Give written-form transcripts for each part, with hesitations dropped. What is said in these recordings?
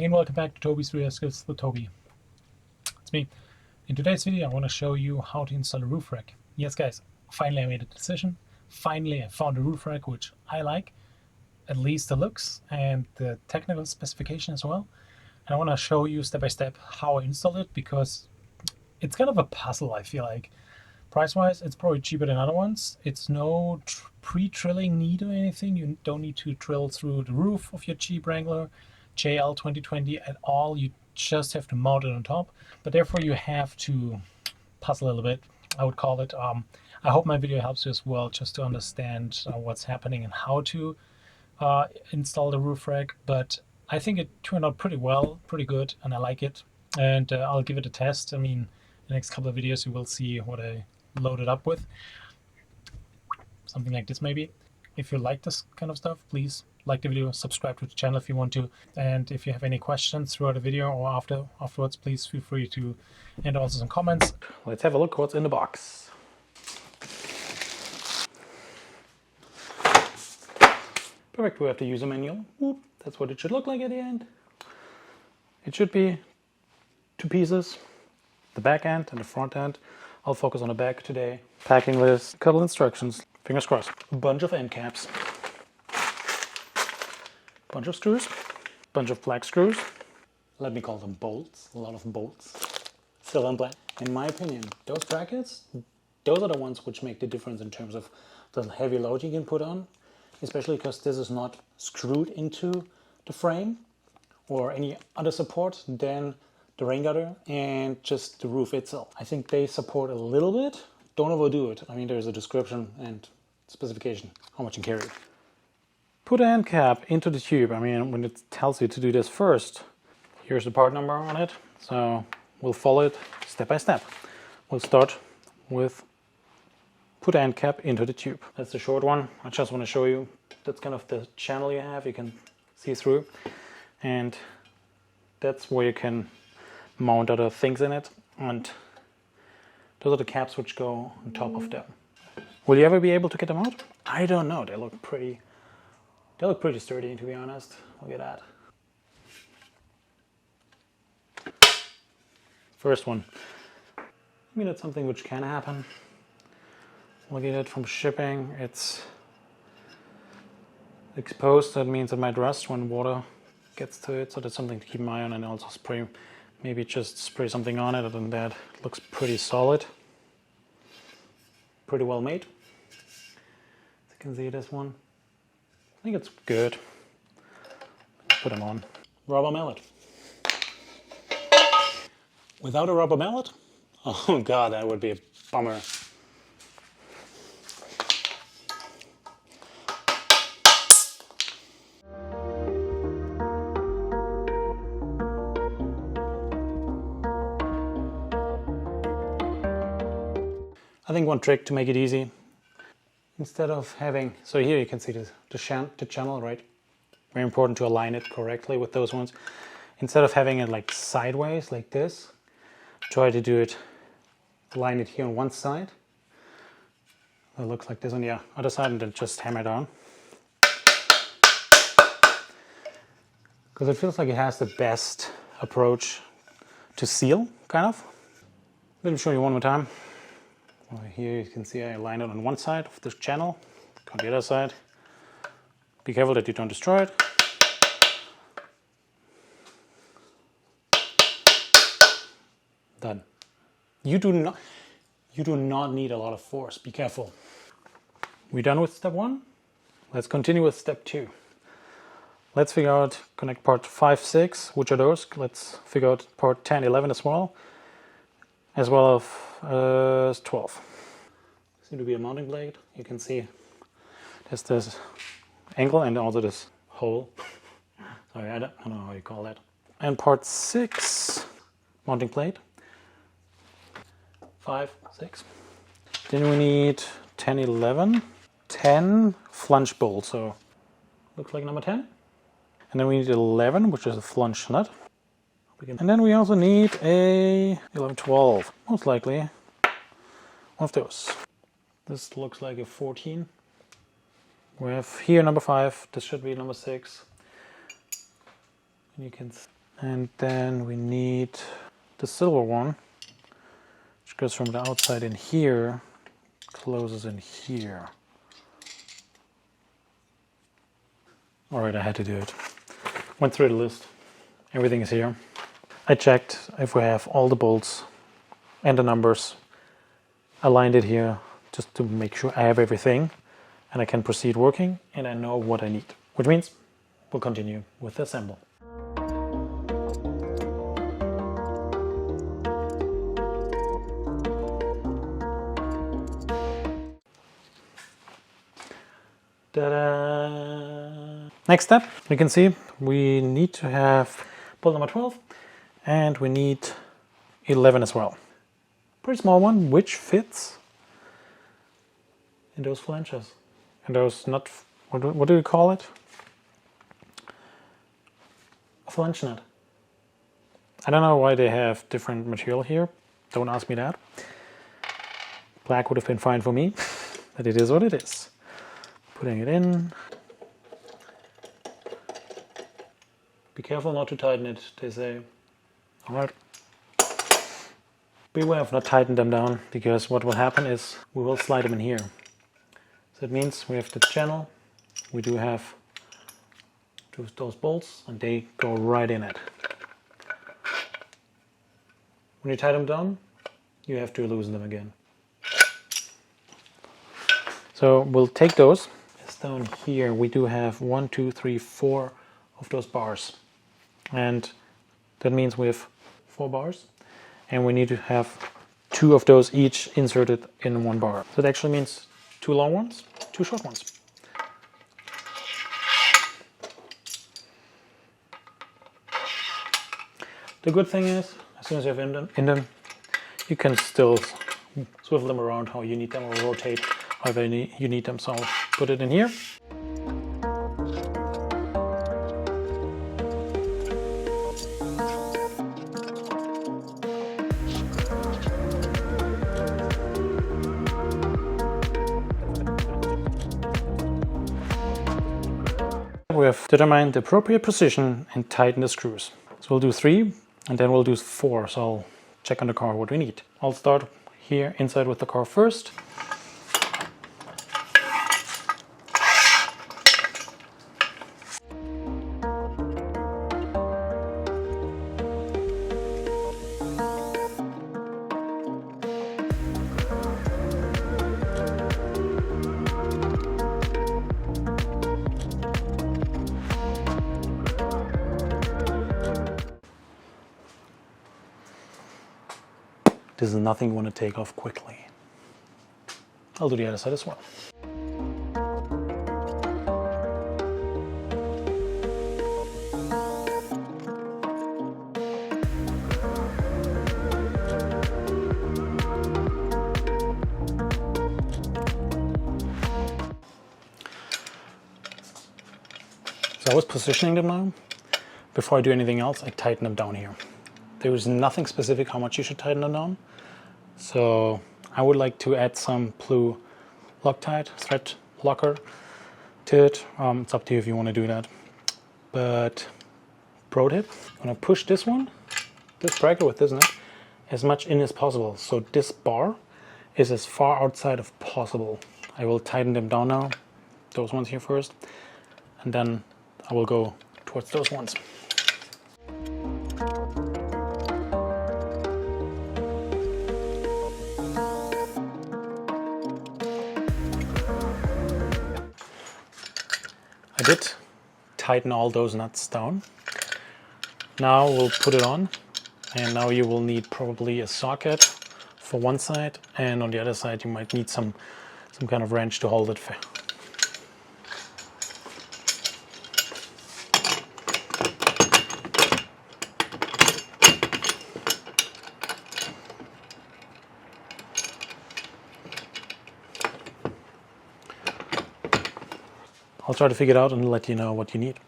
and welcome back to Toby's Video Skills with Toby. It's me. In today's video I want to show you how to install a roof rack. Yes guys, finally I made a decision. Finally I found a roof rack which I like, at least the looks and the technical specification as well. And I want to show you step by step how I installed it, because it's kind of a puzzle. I feel like price wise it's probably cheaper than other ones. It's no pre-drilling need or anything. You don't need to drill through the roof of your cheap Wrangler JL 2020 at all. You just have to mount it on top, but therefore you have to puzzle a little bit, I would call it. I hope my video helps you as well, just to understand what's happening and how to install the roof rack. But I think it turned out pretty well, pretty good, and I like it, and I'll give it a test. I mean, in the next couple of videos you will see what I loaded up with, something like this maybe. If you like this kind of stuff, please like the video, subscribe to the channel if you want to, and if you have any questions throughout the video or afterwards, please feel free to enter also some comments. Let's have a look what's in the box. Perfect, we have the user manual. That's what it should look like at the end. It should be two pieces, the back end and the front end. I'll focus on the back today. Packing list, couple instructions, fingers crossed. A bunch of end caps. Bunch of screws, bunch of black screws. Let me call them bolts, a lot of bolts. Silver and black. In my opinion, those brackets, those are the ones which make the difference in terms of the heavy load you can put on, especially because this is not screwed into the frame or any other support than the rain gutter and just the roof itself. I think they support a little bit. Don't overdo it. I mean, there's a description and specification how much you carry. Put an end cap into the tube. I mean, when it tells you to do this first, here's the part number on it. So we'll follow it step by step. We'll start with put end cap into the tube. That's the short one. I just want to show you that's kind of the channel you have. You can see through, and that's where you can mount other things in it. And those are the caps which go on top of them. Will you ever be able to get them out? I don't know. They look pretty sturdy, to be honest. Look at that. First one. I mean, that's something which can happen. Look at it from shipping. It's exposed. That means it might rust when water gets to it. So that's something to keep an eye on, and also spray. Maybe just spray something on it. Other than that, it looks pretty solid. Pretty well made. As you can see, this one. I think it's good. Put them on. Rubber mallet. Without a rubber mallet? Oh god, that would be a bummer. I think one trick to make it easy, instead of having, so here you can see the channel, right? Very important to align it correctly with those ones. Instead of having it like sideways like this, try to do it, align it here on one side. It looks like this on the other side, and then just hammer it on. Because it feels like it has the best approach to seal, kind of. Let me show you one more time. Here you can see I align it on one side of this channel, on the other side. Be careful that you don't destroy it. Done. You do not need a lot of force. Be careful. We're done with step 1. Let's continue with step 2. Let's figure out, connect part 5, 6, which are those. Let's figure out part 10, 11 as well as 12. Seems to be a mounting blade. You can see there's this angle and also this hole. Sorry, I don't know how you call that. And part 6, mounting plate. 5, 6. Then we need 10, 11, 10 flange bolts. So looks like number 10. And then we need 11, which is a flange nut. And then we also need a 11, 12, most likely one of those. This looks like a 14. We have here number 5. This should be number 6. And you can And then we need the silver one, which goes from the outside in here, closes in here. All right, I had to do it. Went through the list. Everything is here. I checked if we have all the bolts and the numbers. Aligned it here just to make sure I have everything and I can proceed working and I know what I need. Which means we'll continue with the assemble. Ta-da! Next step, you can see we need to have bolt number 12 and we need 11 as well. Pretty small one, which fits in those flanges. And those not, what do you call it? A flange nut. I don't know why they have different material here. Don't ask me that. Black would have been fine for me, but it is what it is. Putting it in. Be careful not to tighten it, they say. All right. Beware of not tightening them down, because what will happen is we will slide them in here. So it means we have the channel, we do have those bolts, and they go right in it. When you tighten them down, you have to loosen them again. So we'll take those. It's down here. We do have 1, 2, 3, 4 of those bars. And that means we have 4 bars. And we need to have 2 of those each inserted in 1 bar. So that actually means 2 long ones, 2 short ones. The good thing is, as soon as you have in them, you can still swivel them around how you need them or rotate however you need them. So put it in here. We have determined the appropriate position and tighten the screws. So we'll do 3 and then we'll do 4. So I'll check on the car what we need. I'll start here inside with the car first. This is nothing you want to take off quickly. I'll do the other side as well. So I was positioning them now. Before I do anything else, I tighten them down here. There is nothing specific how much you should tighten them down. So I would like to add some blue Loctite, Threadlocker to it. It's up to you if you want to do that. But pro tip, I'm going to push this bracket with this nut, as much in as possible. So this bar is as far outside as possible. I will tighten them down now, those ones here first, and then I will go towards those ones. I did tighten all those nuts down. Now we'll put it on, and now you will need probably a socket for one side, and on the other side you might need some kind of wrench to hold it. I'll try to figure it out and let you know what you need.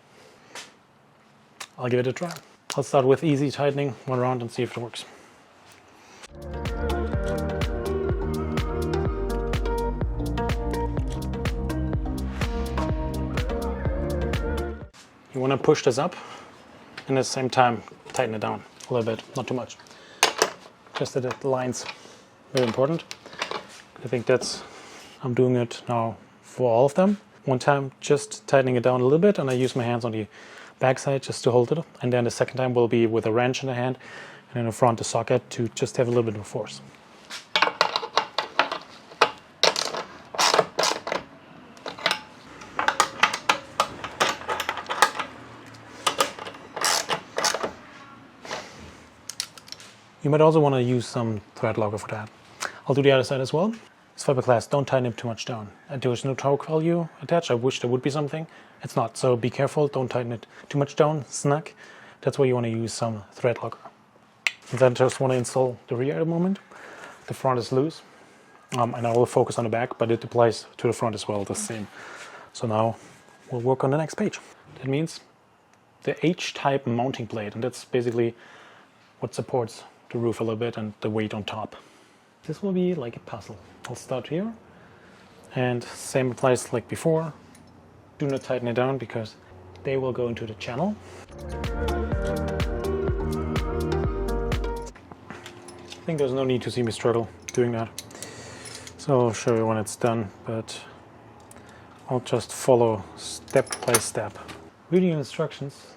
I'll give it a try. I'll start with easy tightening one round and see if it works. You want to push this up and at the same time tighten it down a little bit, not too much. Just that it lines, very important. I think I'm doing it now for all of them. One time just tightening it down a little bit, and I use my hands on the back side just to hold it. And then the second time will be with a wrench in the hand and in the front the socket to just have a little bit of force. You might also want to use some Threadlocker for that. I'll do the other side as well. It's fiberglass, don't tighten it too much down. And there is no torque value attached. I wish there would be something. It's not, so be careful, don't tighten it too much down, snug. That's why you want to use some Threadlocker. And then I just want to install the rear at the moment. The front is loose. And I will focus on the back, but it applies to the front as well, the same. So now we'll work on the next page. That means the H-type mounting plate, and that's basically what supports the roof a little bit and the weight on top. This will be like a puzzle. I'll start here, and same applies like before. Do not tighten it down because they will go into the channel. I think there's no need to see me struggle doing that. So I'll show you when it's done, but I'll just follow step by step. Reading instructions,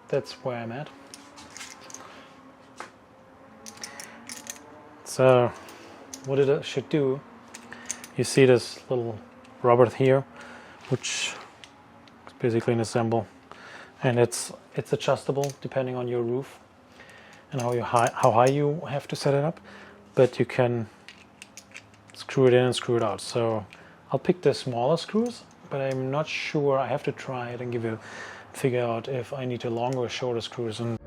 that's where I'm at. So what it should do, you see this little rubber here, which is basically an assemble, and it's adjustable depending on your roof and how high you have to set it up, but you can screw it in and screw it out. So I'll pick the smaller screws, but I'm not sure. I have to try it and figure out if I need a longer or shorter screws. And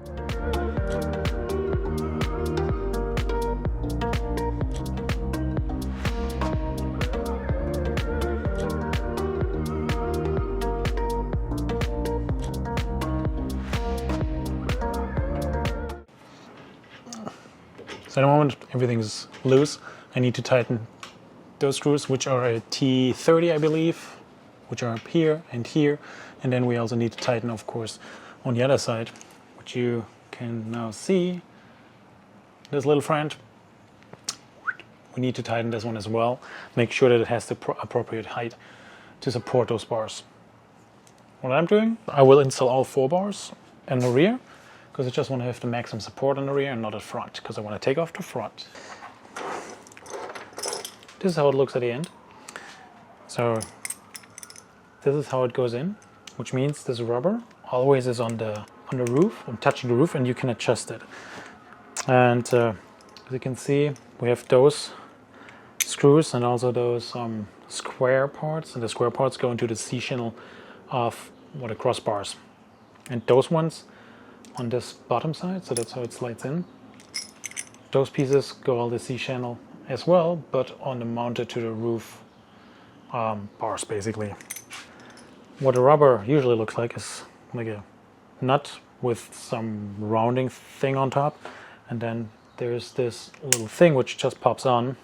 so at the moment everything is loose. I need to tighten those screws, which are a T30 I believe, which are up here, and then we also need to tighten, of course, on the other side, which you can now see, this little friend. We need to tighten this one as well, make sure that it has the appropriate height to support those bars. What I'm doing, I will install all 4 bars in the rear, because I just want to have the maximum support in the rear and not at front, because I want to take off the front. This is how it looks at the end. So this is how it goes in, which means this rubber always is on the roof, I'm touching the roof, and you can adjust it. And as you can see, we have those screws and also those square parts, and the square parts go into the C-channel of the crossbars. And those ones on this bottom side, so that's how it slides in. Those pieces go all the C-channel as well, but on the mounted to the roof bars basically. What a rubber usually looks like is like a nut with some rounding thing on top, and then there's this little thing which just pops on,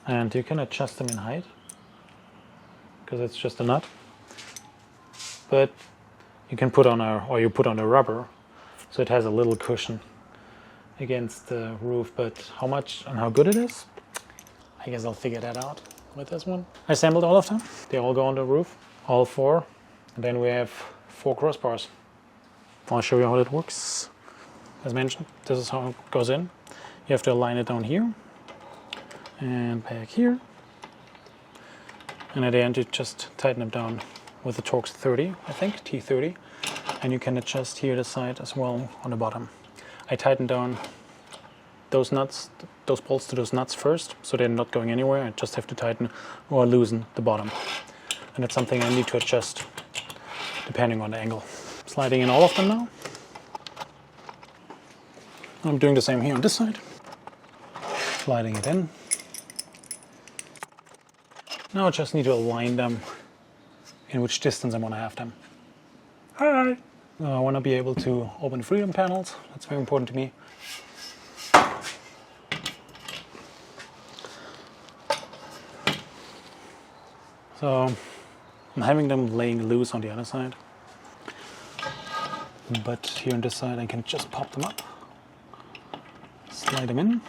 and you can adjust them in height because it's just a nut, but you can put on a rubber, so it has a little cushion against the roof. But how much and how good it is, I guess I'll figure that out with this one. I assembled all of them. They all go on the roof, all 4, and then we have 4 crossbars. I'll show you how it works. As mentioned, this is how it goes in. You have to align it down here and back here, and at the end you just tighten them down with the Torx 30, I think, T30, and you can adjust here the side as well on the bottom. I tighten down those nuts, those bolts to those nuts first, so they're not going anywhere. I just have to tighten or loosen the bottom, and it's something I need to adjust depending on the angle. Sliding in all of them now. I'm doing the same here on this side. Sliding it in. Now I just need to align them in which distance I want to have them. Hi! I want to be able to open the freedom panels. That's very important to me. So I'm having them laying loose on the other side. but here on this side I can just pop them up, slide them in,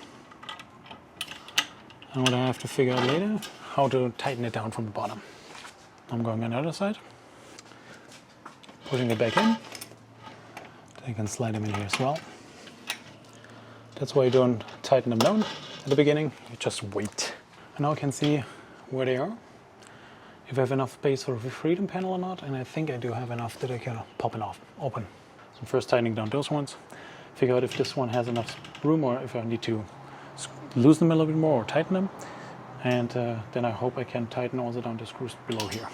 and what I have to figure out later, how to tighten it down from the bottom. I'm going on the other side, putting it back in. I can slide them in here as well. That's why you don't tighten them down at the beginning, you just wait. And now I can see where they are, if I have enough space for the freedom panel or not, and I think I do have enough that I can pop it off, open. So I'm first tightening down those ones, figure out if this one has enough room or if I need to loosen them a little bit more or tighten them. And then I hope I can tighten also down the screws below here.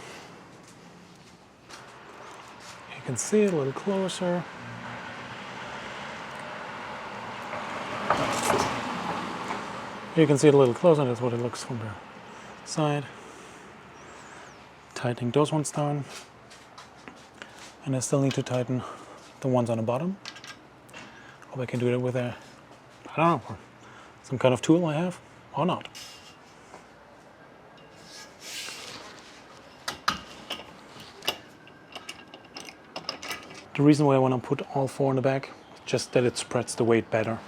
You can see it a little closer. You can see it a little closer, that's what it looks from the side. Tightening those ones down. And I still need to tighten the ones on the bottom. Hope I can do it with a, I don't know, some kind of tool I have, or not. The reason why I want to put all four in the back is just that it spreads the weight better.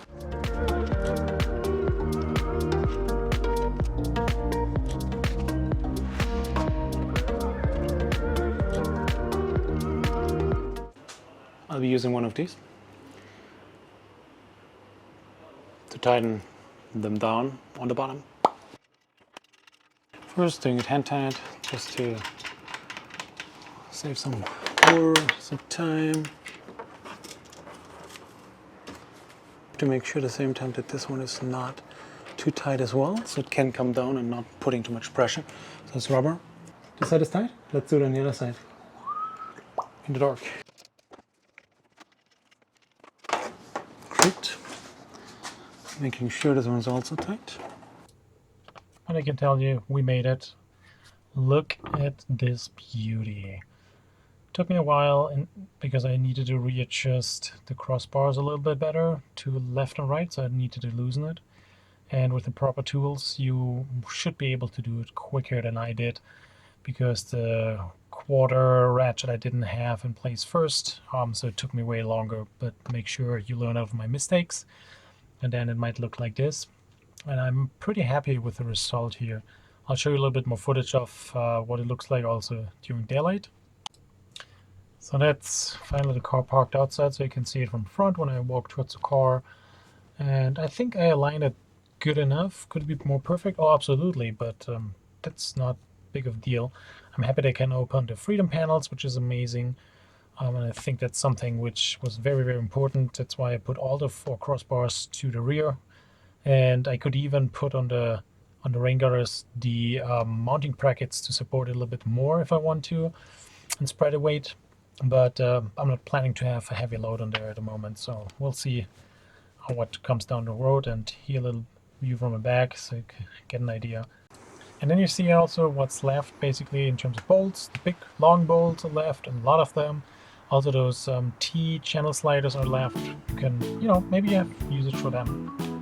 I'll be using one of these to tighten them down on the bottom. First doing it hand tight just to save some more, some time. To make sure at the same time that this one is not too tight as well, so it can come down and not putting too much pressure. So it's rubber. This side is tight, let's do it on the other side. In the dark. Great. Making sure this one's also tight. And I can tell you, we made it. Look at this beauty. Took me a while because I needed to readjust the crossbars a little bit better to left and right, so I needed to loosen it. And with the proper tools, you should be able to do it quicker than I did, because the quarter ratchet I didn't have in place first, so it took me way longer. But make sure you learn out of my mistakes, and then it might look like this. And I'm pretty happy with the result here. I'll show you a little bit more footage of what it looks like also during daylight. So that's finally the car parked outside, so you can see it from front when I walk towards the car. And I think I aligned it good enough. Could it be more perfect? Oh, absolutely, but that's not big of a deal. I'm happy they can open the freedom panels, which is amazing. And I think that's something which was very, very important. That's why I put all the 4 crossbars to the rear. And I could even put on the Wranglers the mounting brackets to support it a little bit more if I want to, and spread the weight. But I'm not planning to have a heavy load on there at the moment, so we'll see what comes down the road. And here a little view from the back so you can get an idea. And then you see also what's left basically in terms of bolts. The big long bolts are left, and a lot of them. Also those T channel sliders are left. You can, maybe use it for them.